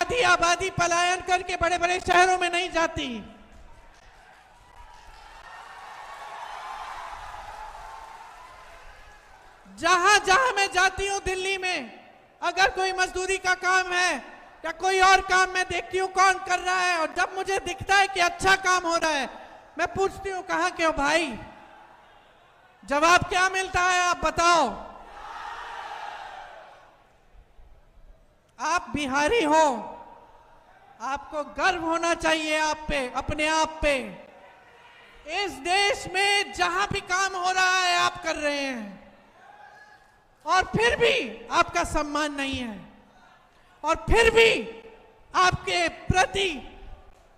आधी आबादी पलायन करके बड़े बड़े शहरों में नहीं जाती। जहां जहां मैं जाती हूं दिल्ली में, अगर कोई मजदूरी का काम है या कोई और काम मैं देखती हूं कौन कर रहा है, और जब मुझे दिखता है कि अच्छा काम हो रहा है, मैं पूछती हूं कहां के हो भाई? जवाब क्या मिलता है आप बताओ? आप बिहारी हो, आपको गर्व होना चाहिए आप पे, अपने आप पे। इस देश में जहां भी काम हो रहा है आप कर रहे हैं, और फिर भी आपका सम्मान नहीं है, और फिर भी आपके प्रति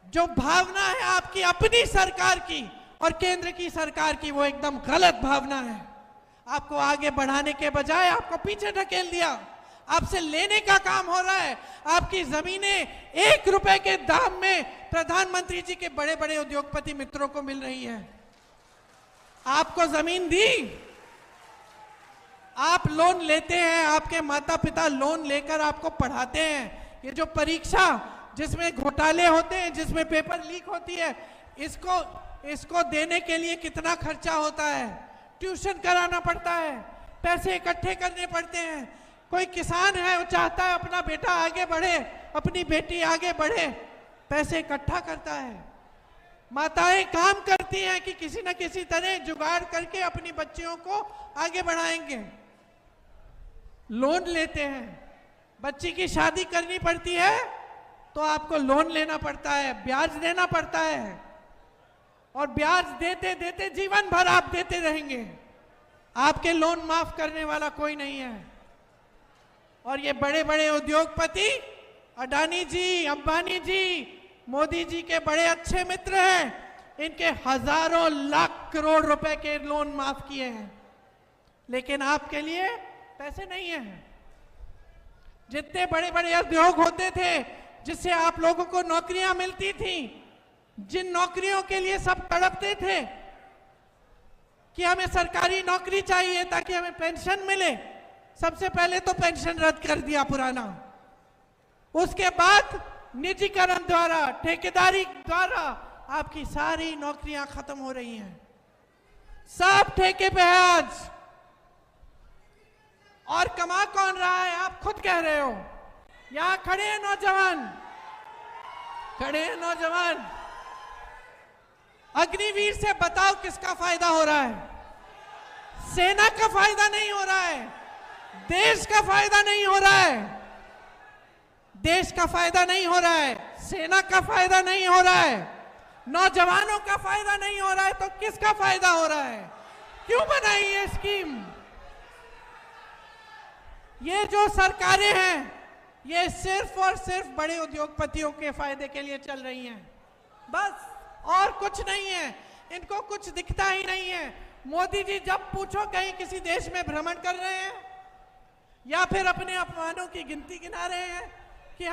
जो भावना है आपकी अपनी सरकार की और केंद्र की सरकार की, वो एकदम गलत भावना है। आपको आगे बढ़ाने के बजाय आपको पीछे ढकेल दिया। आपसे लेने का काम हो रहा है। आपकी जमीनें 1 रुपए के दाम में प्रधानमंत्री जी के बड़े बड़े उद्योगपति मित्रों को मिल रही है। आपको जमीन दी, आप लोन लेते हैं, आपके माता पिता लोन लेकर आपको पढ़ाते हैं। ये जो परीक्षा जिसमें घोटाले होते हैं, जिसमें पेपर लीक होती है, इसको देने के लिए कितना खर्चा होता है? ट्यूशन कराना पड़ता है, पैसे इकट्ठे करने पड़ते हैं। कोई किसान है, वो चाहता है अपना बेटा आगे बढ़े, अपनी बेटी आगे बढ़े, पैसे इकट्ठा करता है। माताएं काम करती हैं कि किसी न किसी तरह जुगाड़ करके अपनी बच्चियों को आगे बढ़ाएंगे। लोन लेते हैं, बच्ची की शादी करनी पड़ती है तो आपको लोन लेना पड़ता है, ब्याज देना पड़ता है, और ब्याज देते देते जीवन भर आप देते रहेंगे। आपके लोन माफ करने वाला कोई नहीं है। और ये बड़े बड़े उद्योगपति अडानी जी, अंबानी जी, मोदी जी के बड़े अच्छे मित्र हैं। इनके हजारों लाख करोड़ रुपए के लोन माफ किए हैं, लेकिन आपके लिए पैसे नहीं है। जितने बड़े बड़े उद्योग होते थे जिससे आप लोगों को नौकरियां मिलती थी, जिन नौकरियों के लिए सब तड़पते थे कि हमें सरकारी नौकरी चाहिए ताकि हमें पेंशन मिले, सबसे पहले तो पेंशन रद्द कर दिया पुराना। उसके बाद निजीकरण द्वारा, ठेकेदारी द्वारा आपकी सारी नौकरियां खत्म हो रही हैं। सब ठेके पे है आज। और कमा कौन रहा है? आप खुद कह रहे हो। यहां खड़े हैं नौजवान, खड़े हैं नौजवान। अग्निवीर से बताओ किसका फायदा हो रहा है? सेना का फायदा नहीं हो रहा है, देश का फायदा नहीं हो रहा है, देश का फायदा नहीं हो रहा है, सेना का फायदा नहीं हो रहा है, नौजवानों का फायदा नहीं हो रहा है, तो किसका फायदा हो रहा है? क्यों बनाई ये स्कीम? ये जो सरकारें हैं ये सिर्फ और सिर्फ बड़े उद्योगपतियों के फायदे के लिए चल रही हैं, बस, और कुछ नहीं है। इनको कुछ दिखता ही नहीं है। मोदी जी जब पूछो कहीं किसी देश में भ्रमण कर रहे हैं या फिर अपने अपमानों की गिनती गिना रहे हैं कि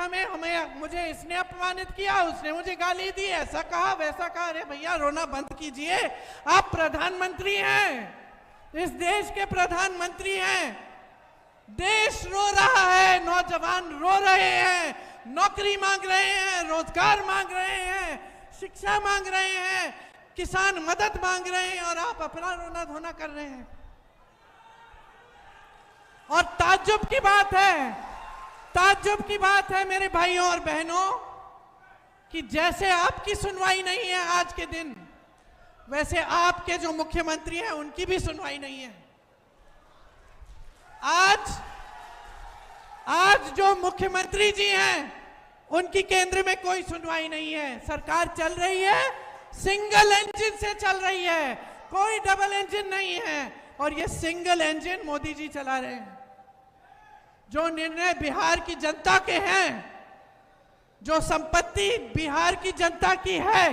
मुझे इसने अपमानित किया, उसने मुझे गाली दी, ऐसा कहा, वैसा कहा। अरे भैया रोना बंद कीजिए, आप प्रधानमंत्री हैं, इस देश के प्रधानमंत्री हैं। देश रो रहा है, नौजवान रो रहे हैं, नौकरी मांग रहे हैं, रोजगार मांग रहे हैं, शिक्षा मांग रहे हैं, किसान मदद मांग रहे हैं, और आप अपना रोना धोना कर रहे हैं। और ताज्जुब की बात है, ताज्जुब की बात है मेरे भाइयों और बहनों, कि जैसे आपकी सुनवाई नहीं है आज के दिन, वैसे आपके जो मुख्यमंत्री हैं उनकी भी सुनवाई नहीं है। आज जो मुख्यमंत्री जी हैं उनकी केंद्र में कोई सुनवाई नहीं है। सरकार चल रही है, सिंगल इंजन से चल रही है, कोई डबल इंजन नहीं है, और ये सिंगल इंजन मोदी जी चला रहे हैं। जो निर्णय बिहार की जनता के हैं, जो संपत्ति बिहार की जनता की है,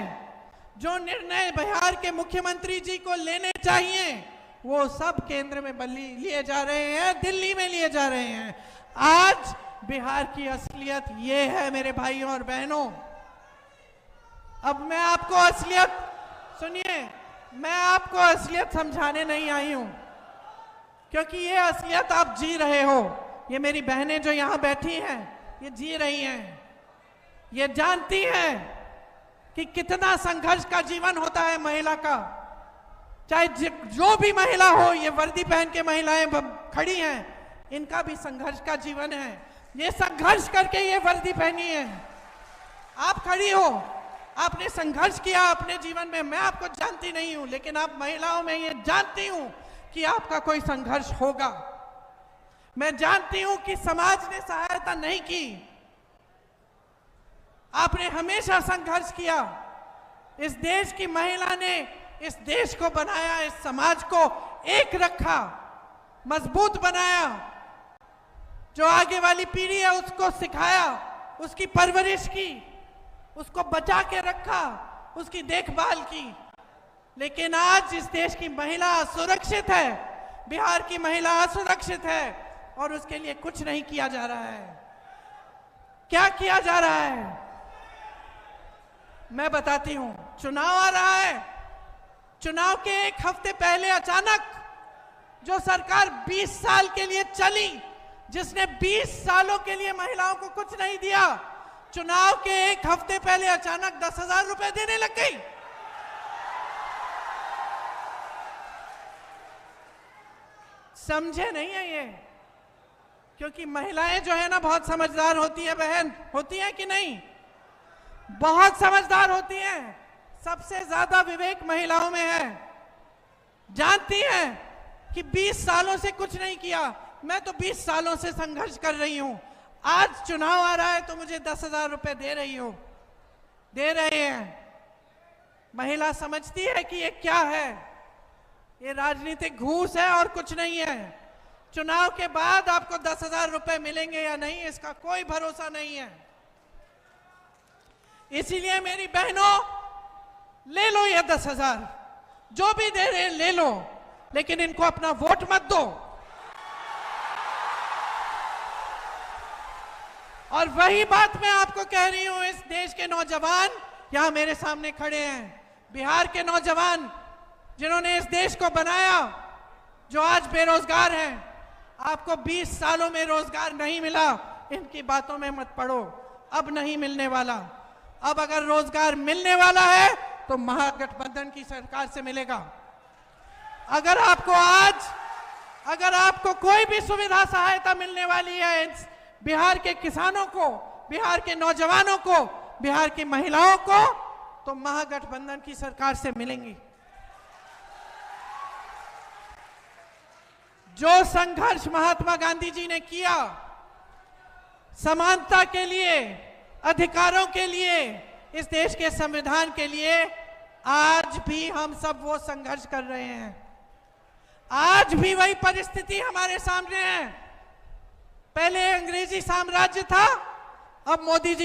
जो निर्णय बिहार के मुख्यमंत्री जी को लेने चाहिए, वो सब केंद्र में लिए जा रहे हैं, दिल्ली में लिए जा रहे हैं। आज बिहार की असलियत ये है मेरे भाइयों और बहनों। अब मैं आपको असलियत, सुनिए, मैं आपको असलियत समझाने नहीं आई हूं, क्योंकि ये असलियत आप जी रहे हो। ये मेरी बहनें जो यहां बैठी हैं ये जी रही हैं। ये जानती हैं कि कितना संघर्ष का जीवन होता है महिला का। चाहे जो भी महिला हो, ये वर्दी पहन के महिलाएं खड़ी हैं, इनका भी संघर्ष का जीवन है। ये संघर्ष करके ये वर्दी पहनी है। आप खड़ी हो, आपने संघर्ष किया अपने जीवन में। मैं आपको जानती नहीं हूं, लेकिन आप महिलाओं में ये जानती हूं कि आपका कोई संघर्ष होगा। मैं जानती हूं कि समाज ने सहायता नहीं की, आपने हमेशा संघर्ष किया। इस देश की महिला ने इस देश को बनाया, इस समाज को एक रखा, मजबूत बनाया। जो आगे वाली पीढ़ी है उसको सिखाया, उसकी परवरिश की, उसको बचा के रखा, उसकी देखभाल की। लेकिन आज इस देश की महिला असुरक्षित है, बिहार की महिला असुरक्षित है, और उसके लिए कुछ नहीं किया जा रहा है। क्या किया जा रहा है मैं बताती हूं। चुनाव आ रहा है। चुनाव के एक हफ्ते पहले अचानक जो सरकार 20 साल के लिए चली, जिसने 20 सालों के लिए महिलाओं को कुछ नहीं दिया, चुनाव के एक हफ्ते पहले अचानक 10,000 रुपए देने लग गई। समझे नहीं है ये? क्योंकि महिलाएं जो है ना बहुत समझदार होती है बहन, होती है कि नहीं? बहुत समझदार होती हैं। सबसे ज्यादा विवेक महिलाओं में है। जानती हैं कि 20 सालों से कुछ नहीं किया। मैं तो 20 सालों से संघर्ष कर रही हूं। आज चुनाव आ रहा है तो मुझे 10,000 रुपए दे रही हो, दे रहे हैं। महिला समझती है कि ये क्या है, ये राजनीतिक घूस है और कुछ नहीं है। चुनाव के बाद आपको 10,000 रुपए मिलेंगे या नहीं, इसका कोई भरोसा नहीं है। इसीलिए मेरी बहनों, ले लो ये 10,000, जो भी दे रहे ले लो, लेकिन इनको अपना वोट मत दो। और वही बात मैं आपको कह रही हूं। इस देश के नौजवान यहां मेरे सामने खड़े हैं, बिहार के नौजवान जिन्होंने इस देश को बनाया, जो आज बेरोजगार हैं। आपको 20 सालों में रोजगार नहीं मिला, इनकी बातों में मत पड़ो। अब नहीं मिलने वाला। अब अगर रोजगार मिलने वाला है तो महागठबंधन की सरकार से मिलेगा। अगर आपको कोई भी सुविधा सहायता मिलने वाली है बिहार के किसानों को, बिहार के नौजवानों को, बिहार की महिलाओं को, तो महागठबंधन की सरकार से मिलेंगी। जो संघर्ष महात्मा गांधी जी ने किया समानता के लिए, अधिकारों के लिए, इस देश के संविधान के लिए, आज भी हम सब वो संघर्ष कर रहे हैं। आज भी वही परिस्थिति हमारे सामने है। पहले अंग्रेजी साम्राज्य था, अब मोदी जी